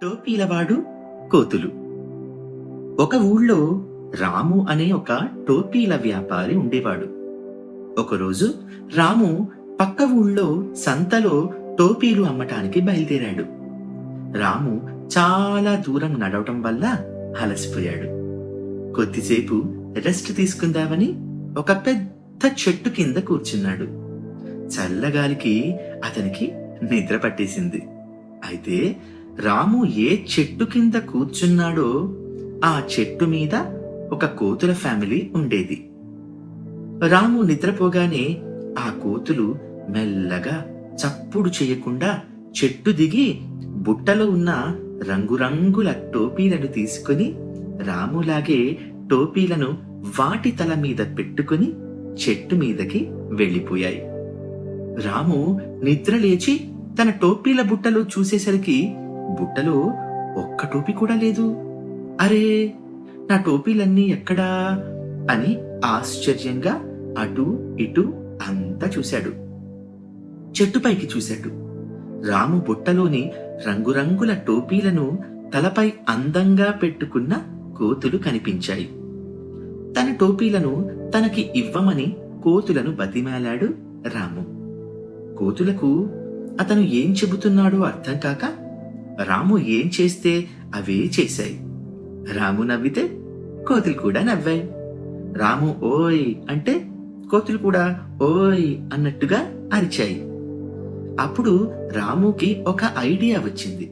టోపీలవాడు కోతులు. ఒక ఊళ్ళో రాము అనే ఒక టోపీల వ్యాపారి ఉండేవాడు. ఒకరోజు రాము పక్క ఊళ్ళో సంతలో టోపీలు అమ్మటానికి బయలుదేరాడు. రాము చాలా దూరం నడవటం వల్ల అలసిపోయాడు. కొద్దిసేపు రెస్ట్ తీసుకుందామని ఒక పెద్ద చెట్టు కింద కూర్చున్నాడు. చల్లగాలికి అతనికి నిద్ర పట్టేసింది. అయితే రాము ఏ చెట్టు కింద కూర్చున్నాడో ఆ చెట్టు మీద ఒక కోతుల ఫ్యామిలీ ఉండేది. రాము నిద్రపోగానే ఆ కోతులు మెల్లగా చప్పుడు చేయకుండా చెట్టు దిగి బుట్టలో ఉన్న రంగురంగుల టోపీలను తీసుకుని రాములాగే టోపీలను వాటి తల మీద పెట్టుకుని చెట్టు మీదకి వెళ్ళిపోయాయి. రాము నిద్ర లేచి తన టోపీల బుట్టలో చూసేసరికి బుట్టలో ఒక్క టోపీ కూడా లేదు. అరే, నా టోపీలన్నీ ఎక్కడా అని ఆశ్చర్యంగా అటు ఇటు అంతా చూశాడు. చెట్టుపైకి చూశాడు. రాము బుట్టలోని రంగురంగుల టోపీలను తలపై అందంగా పెట్టుకున్న కోతులు కనిపించాయి. తన టోపీలను తనకి ఇవ్వమని కోతులను బతిమాలాడు రాము. కోతులకు అతను ఏం చెబుతున్నాడో అర్థం కాక రాము ఏం చేస్తే అవే చేశాయి. రాము నవ్వితే కోతులు కూడా నవ్వాయి. రాము ఓయ్ అంటే కోతులు కూడా ఓయ్ అన్నట్టుగా అరిచాయి. అప్పుడు రాముకి ఒక ఐడియా వచ్చింది.